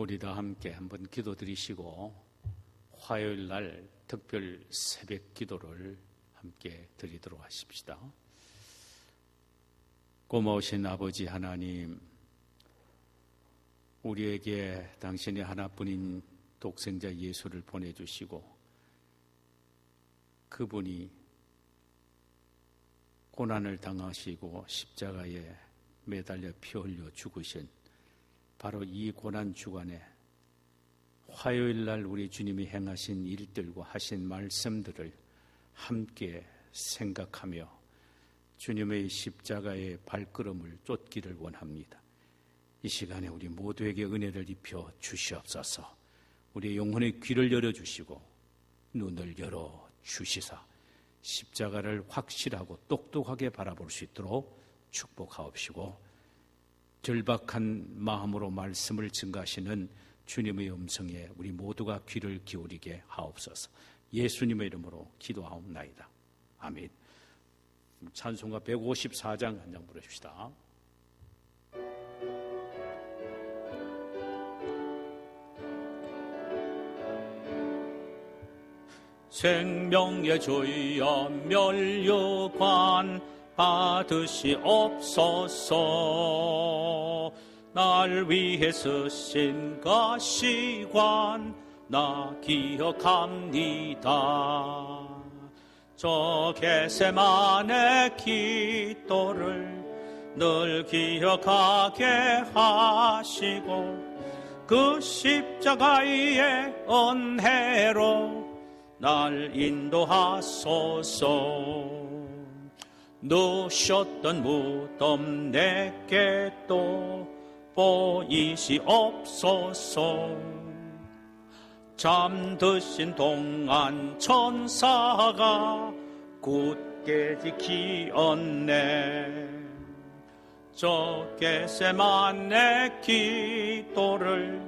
우리 다 함께 한번 기도드리시고 화요일 날 특별 새벽 기도를 함께 드리도록 하십시다. 고마우신 아버지 하나님, 우리에게 당신의 하나뿐인 독생자 예수를 보내주시고 그분이 고난을 당하시고 십자가에 매달려 피 흘려 죽으신 바로 이 고난 주간에 화요일 날 우리 주님이 행하신 일들과 하신 말씀들을 함께 생각하며 주님의 십자가의 발걸음을 쫓기를 원합니다. 이 시간에 우리 모두에게 은혜를 입혀 주시옵소서. 우리의 영혼의 귀를 열어주시고 눈을 열어주시사 십자가를 확실하고 똑똑하게 바라볼 수 있도록 축복하옵시고 절박한 마음으로 말씀을 증가하시는 주님의 음성에 우리 모두가 귀를 기울이게 하옵소서. 예수님의 이름으로 기도하옵나이다. 아멘. 찬송가 154장 한 장 부르십시다. 생명의 주여 면류관 받으시옵소서. 날 위해 쓰신 가시관 나 기억합니다. 저 겟세마네 기도를 늘 기억하게 하시고 그 십자가의 은혜로 날 인도하소서. 누셨던 무덤 내게 또 보이시옵소서. 잠드신 동안 천사가 굳게 지키었네. 저 겟세마네 기도를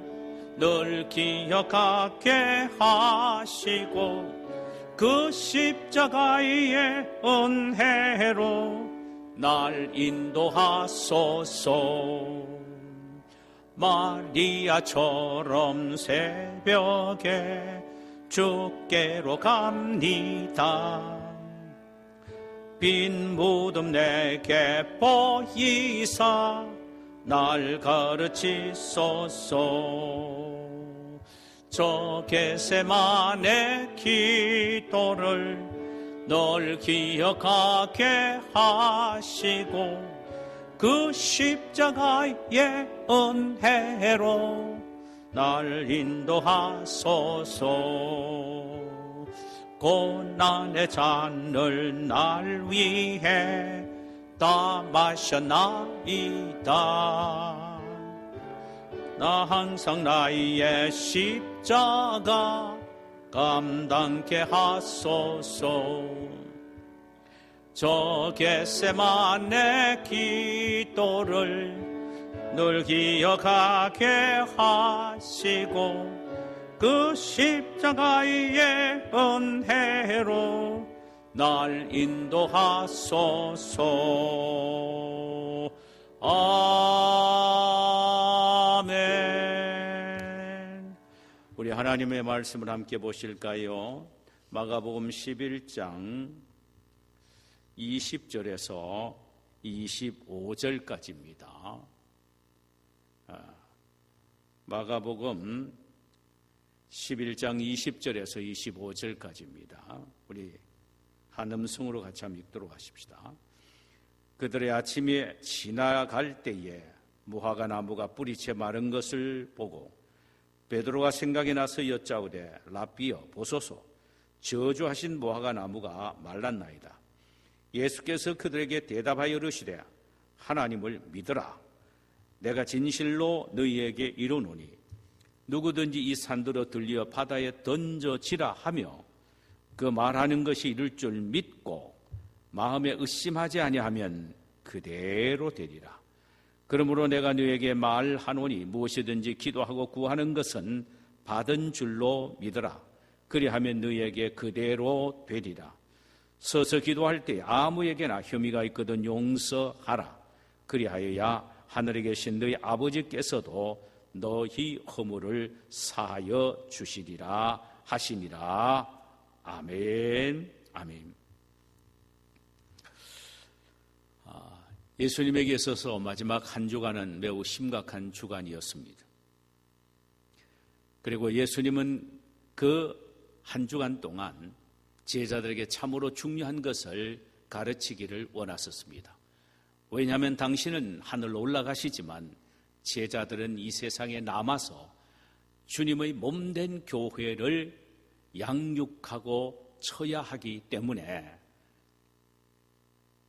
늘 기억하게 하시고 그 십자가의 은혜로 날 인도하소서. 마리아처럼 새벽에 주께로 갑니다. 빈 무덤 내게 보이사 날 가르치소서. 저 겟세마네 기도를 널 기억하게 하시고 그 십자가의 은혜로 날 인도하소서. 고난의 잔을 날 위해 다 마셨나이다. 나 항상 나의 십자가 감당케 하소서. 저 겟세마네 기도를 늘 기억하게 하시고 그 십자가의 은혜로 날 인도하소서. 아멘. 우리 하나님의 말씀을 함께 보실까요? 마가복음 11장 20절에서 25절까지입니다. 마가복음 11장 20절에서 25절까지입니다. 우리 한음성으로 같이 한번 읽도록 하십시다. 그들의 아침에 지나갈 때에 무화과 나무가 뿌리채 마른 것을 보고 베드로가 생각이 나서 여짜오되 라삐여 보소서, 저주하신 무화과 나무가 말랐나이다. 예수께서 그들에게 대답하여 이르시되 하나님을 믿으라. 내가 진실로 너희에게 이르노니 누구든지 이 산들어 들려 바다에 던져지라 하며 그 말하는 것이 이룰 줄 믿고 마음에 의심하지 아니하면 그대로 되리라. 그러므로 내가 너희에게 말하노니 무엇이든지 기도하고 구하는 것은 받은 줄로 믿으라. 그리하면 너희에게 그대로 되리라. 서서 기도할 때 아무에게나 혐의가 있거든 용서하라. 그리하여야 하늘에 계신 너희 아버지께서도 너희 허물을 사하여 주시리라 하시니라. 아멘. 아멘. 예수님에게 있어서 마지막 한 주간은 매우 심각한 주간이었습니다. 그리고 예수님은 그 한 주간 동안 제자들에게 참으로 중요한 것을 가르치기를 원하셨습니다. 왜냐하면 당신은 하늘로 올라가시지만 제자들은 이 세상에 남아서 주님의 몸된 교회를 양육하고 쳐야 하기 때문에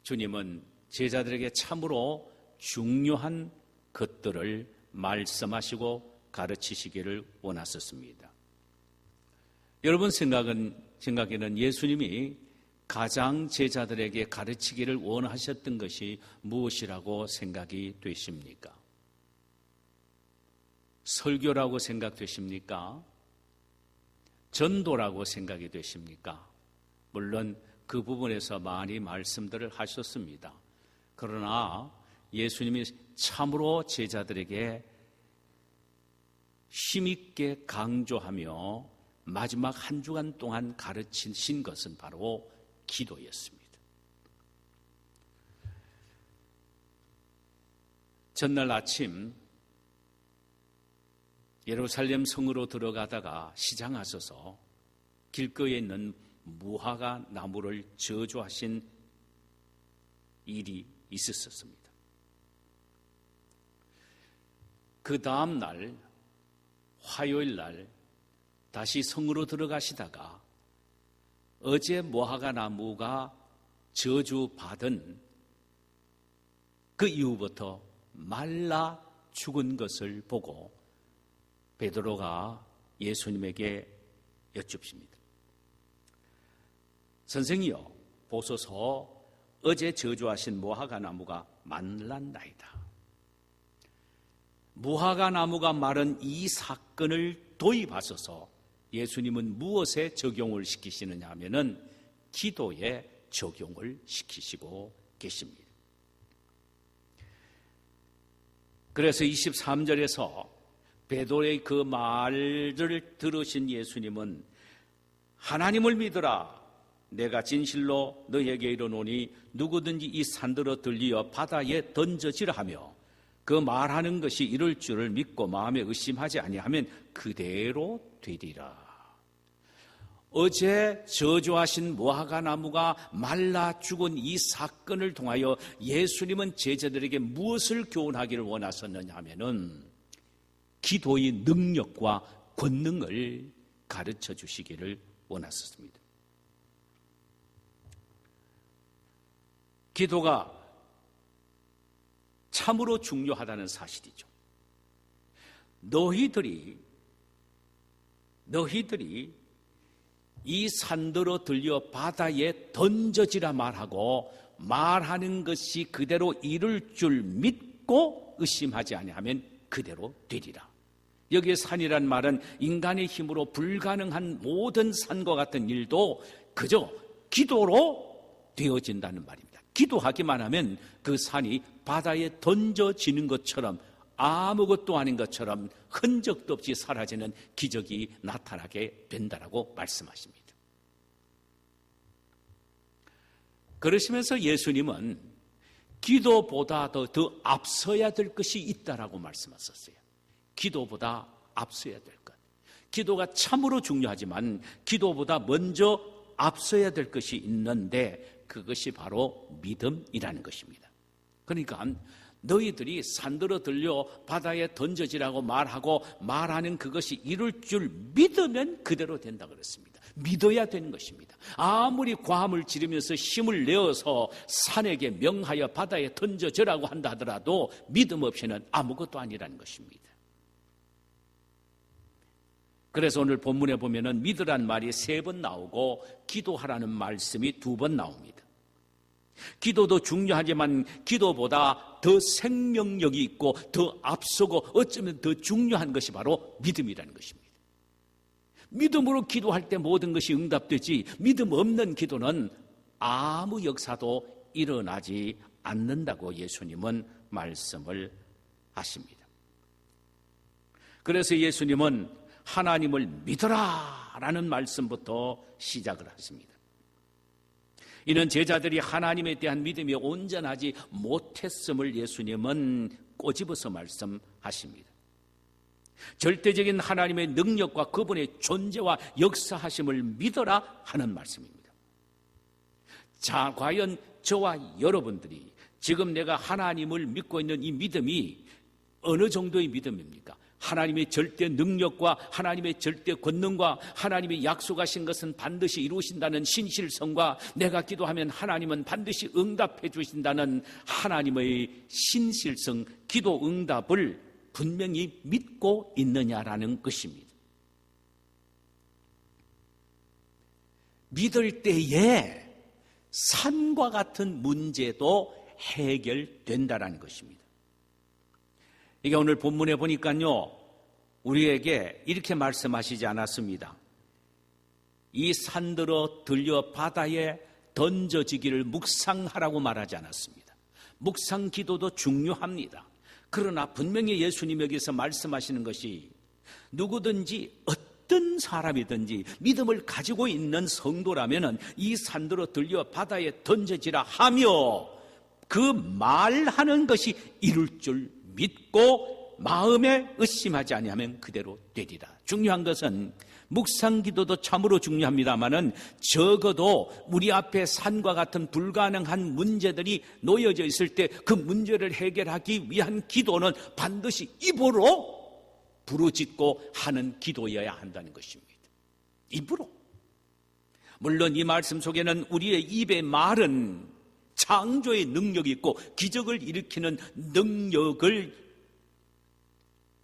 주님은 제자들에게 참으로 중요한 것들을 말씀하시고 가르치시기를 원하셨습니다. 여러분 생각에는 예수님이 가장 제자들에게 가르치기를 원하셨던 것이 무엇이라고 생각이 되십니까? 설교라고 생각되십니까? 전도라고 생각이 되십니까? 물론 그 부분에서 많이 말씀들을 하셨습니다. 그러나 예수님이 참으로 제자들에게 힘있게 강조하며 마지막 한 주간 동안 가르치신 것은 바로 기도였습니다. 전날 아침 예루살렘 성으로 들어가다가 시장하셔서 길거리에 있는 무화과 나무를 저주하신 일이 있었습니다. 그 다음 날 화요일 날 다시 성으로 들어가시다가 어제 무화과 나무가 저주받은 그 이후부터 말라 죽은 것을 보고 베드로가 예수님에게 여쭙습니다. 선생이여, 보소서 어제 저주하신 무화과 나무가 말랐나이다. 무화과 나무가 마른 이 사건을 도입하셔서 예수님은 무엇에 적용을 시키시느냐 하면은 기도에 적용을 시키시고 계십니다. 그래서 23절에서 베드로의 그 말을 들으신 예수님은 하나님을 믿으라. 내가 진실로 너에게 이르노니 누구든지 이 산들어 들리어 바다에 던져지라 하며 그 말하는 것이 이룰 줄을 믿고 마음에 의심하지 아니하면 그대로 되리라. 어제 저주하신 무화과 나무가 말라 죽은 이 사건을 통하여 예수님은 제자들에게 무엇을 교훈하기를 원하셨느냐 하면은 기도의 능력과 권능을 가르쳐 주시기를 원하셨습니다. 기도가 참으로 중요하다는 사실이죠. 너희들이 이 산더러 들려 바다에 던져지라 말하고 말하는 것이 그대로 이룰 줄 믿고 의심하지 아니하면 그대로 되리라. 여기에 산이란 말은 인간의 힘으로 불가능한 모든 산과 같은 일도 그저 기도로 되어진다는 말입니다. 기도하기만 하면 그 산이 바다에 던져지는 것처럼 아무것도 아닌 것처럼 흔적도 없이 사라지는 기적이 나타나게 된다라고 말씀하십니다. 그러시면서 예수님은 기도보다 더 앞서야 될 것이 있다라고 말씀하셨어요. 기도보다 앞서야 될 것. 기도가 참으로 중요하지만 기도보다 먼저 앞서야 될 것이 있는데 그것이 바로 믿음이라는 것입니다. 그러니까 너희들이 산들어 들려 바다에 던져지라고 말하고 말하는 그것이 이룰 줄 믿으면 그대로 된다 그랬습니다. 믿어야 되는 것입니다. 아무리 과함을 지르면서 힘을 내어서 산에게 명하여 바다에 던져져라고 한다 하더라도 믿음 없이는 아무것도 아니라는 것입니다. 그래서 오늘 본문에 보면은 믿으란 말이 3번 나오고 기도하라는 말씀이 2번 나옵니다. 기도도 중요하지만 기도보다 더 생명력이 있고 더 앞서고 어쩌면 더 중요한 것이 바로 믿음이라는 것입니다. 믿음으로 기도할 때 모든 것이 응답되지 믿음 없는 기도는 아무 역사도 일어나지 않는다고 예수님은 말씀을 하십니다. 그래서 예수님은 하나님을 믿어라 라는 말씀부터 시작을 하십니다. 이는 제자들이 하나님에 대한 믿음이 온전하지 못했음을 예수님은 꼬집어서 말씀하십니다. 절대적인 하나님의 능력과 그분의 존재와 역사하심을 믿어라 하는 말씀입니다. 자, 과연 저와 여러분들이 지금 내가 하나님을 믿고 있는 이 믿음이 어느 정도의 믿음입니까? 하나님의 절대 능력과 하나님의 절대 권능과 하나님이 약속하신 것은 반드시 이루신다는 신실성과 내가 기도하면 하나님은 반드시 응답해 주신다는 하나님의 신실성, 기도 응답을 분명히 믿고 있느냐라는 것입니다. 믿을 때에 산과 같은 문제도 해결된다라는 것입니다. 이게 오늘 본문에 보니까요, 우리에게 이렇게 말씀하시지 않았습니다. 이 산들어 들려 바다에 던져지기를 묵상하라고 말하지 않았습니다. 묵상 기도도 중요합니다. 그러나 분명히 예수님 여기서 말씀하시는 것이 누구든지 어떤 사람이든지 믿음을 가지고 있는 성도라면 이 산들어 들려 바다에 던져지라 하며 그 말하는 것이 이룰 줄 믿고 마음에 의심하지 아니하면 그대로 되리라. 중요한 것은 묵상 기도도 참으로 중요합니다마는 적어도 우리 앞에 산과 같은 불가능한 문제들이 놓여져 있을 때 그 문제를 해결하기 위한 기도는 반드시 입으로 부르짖고 하는 기도여야 한다는 것입니다. 입으로. 물론 이 말씀 속에는 우리의 입의 말은 창조의 능력이 있고 기적을 일으키는 능력을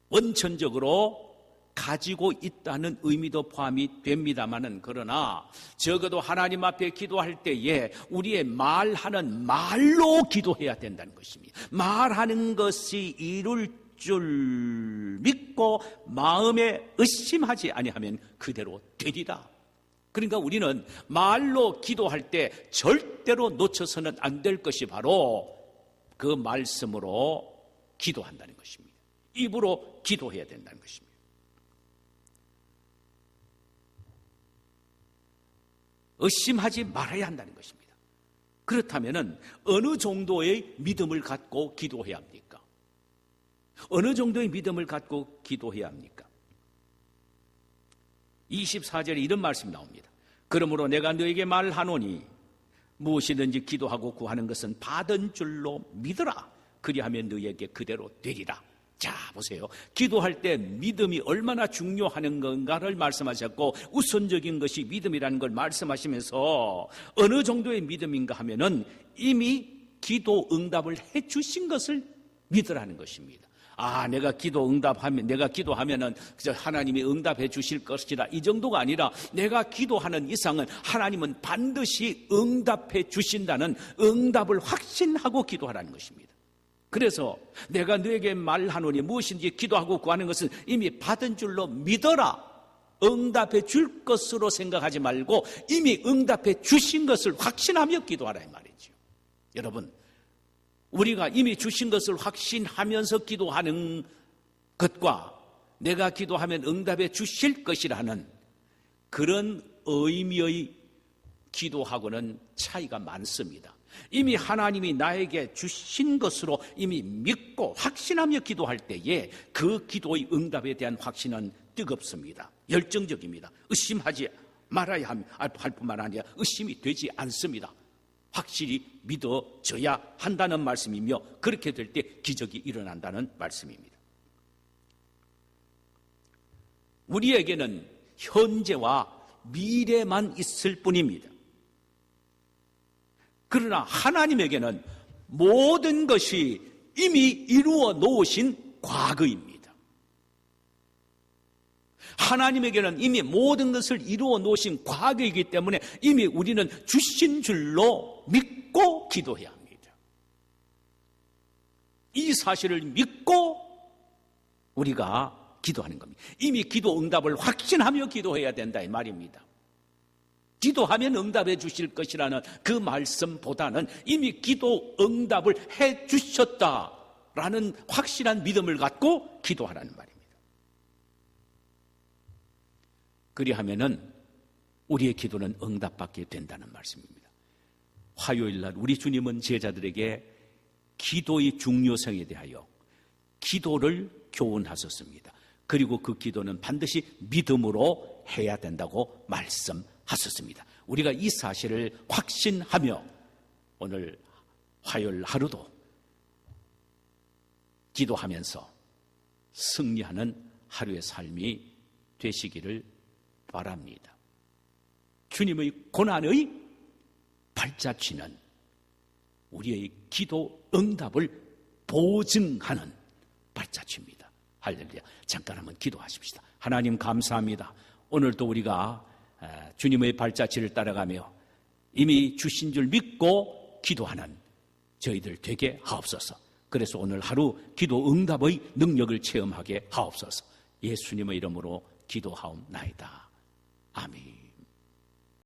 원천적으로 가지고 있다는 의미도 포함이 됩니다마는 그러나 적어도 하나님 앞에 기도할 때에 우리의 말하는 말로 기도해야 된다는 것입니다. 말하는 것이 이룰 줄 믿고 마음에 의심하지 아니하면 그대로 되리라. 그러니까 우리는 말로 기도할 때 절대로 놓쳐서는 안 될 것이 바로 그 말씀으로 기도한다는 것입니다. 입으로 기도해야 된다는 것입니다. 의심하지 말아야 한다는 것입니다. 그렇다면 어느 정도의 믿음을 갖고 기도해야 합니까? 어느 정도의 믿음을 갖고 기도해야 합니까? 24절에 이런 말씀이 나옵니다. 그러므로 내가 너에게 말하노니 무엇이든지 기도하고 구하는 것은 받은 줄로 믿으라. 그리하면 너에게 그대로 되리라. 자, 보세요. 기도할 때 믿음이 얼마나 중요한 건가를 말씀하셨고 우선적인 것이 믿음이라는 걸 말씀하시면서 어느 정도의 믿음인가 하면은 이미 기도 응답을 해 주신 것을 믿으라는 것입니다. 아, 내가 기도하면은 하나님이 응답해 주실 것이라 이 정도가 아니라 내가 기도하는 이상은 하나님은 반드시 응답해 주신다는 응답을 확신하고 기도하라는 것입니다. 그래서 내가 너에게 말하노니 무엇인지 기도하고 구하는 것은 이미 받은 줄로 믿어라. 응답해 줄 것으로 생각하지 말고 이미 응답해 주신 것을 확신하며 기도하라 이 말이죠. 여러분, 우리가 이미 주신 것을 확신하면서 기도하는 것과 내가 기도하면 응답해 주실 것이라는 그런 의미의 기도하고는 차이가 많습니다. 이미 하나님이 나에게 주신 것으로 이미 믿고 확신하며 기도할 때에 그 기도의 응답에 대한 확신은 뜨겁습니다. 열정적입니다. 의심하지 말아야 할 뿐만 아니라 의심이 되지 않습니다. 확실히 믿어져야 한다는 말씀이며 그렇게 될 때 기적이 일어난다는 말씀입니다. 우리에게는 현재와 미래만 있을 뿐입니다. 그러나 하나님에게는 모든 것이 이미 이루어 놓으신 과거입니다. 하나님에게는 이미 모든 것을 이루어 놓으신 과거이기 때문에 이미 우리는 주신 줄로 믿고 기도해야 합니다. 이 사실을 믿고 우리가 기도하는 겁니다. 이미 기도 응답을 확신하며 기도해야 된다 이 말입니다. 기도하면 응답해 주실 것이라는 그 말씀보다는 이미 기도 응답을 해 주셨다라는 확실한 믿음을 갖고 기도하라는 말입니다. 그리하면은 우리의 기도는 응답받게 된다는 말씀입니다. 화요일 날 우리 주님은 제자들에게 기도의 중요성에 대하여 기도를 교훈하셨습니다. 그리고 그 기도는 반드시 믿음으로 해야 된다고 말씀하셨습니다. 우리가 이 사실을 확신하며 오늘 화요일 하루도 기도하면서 승리하는 하루의 삶이 되시기를 바랍니다. 주님의 고난의 발자취는 우리의 기도 응답을 보증하는 발자취입니다. 할렐루야. 잠깐 한번 기도하십시다. 하나님 감사합니다. 오늘도 우리가 주님의 발자취를 따라가며 이미 주신 줄 믿고 기도하는 저희들 되게 하옵소서. 그래서 오늘 하루 기도 응답의 능력을 체험하게 하옵소서. 예수님의 이름으로 기도하옵나이다.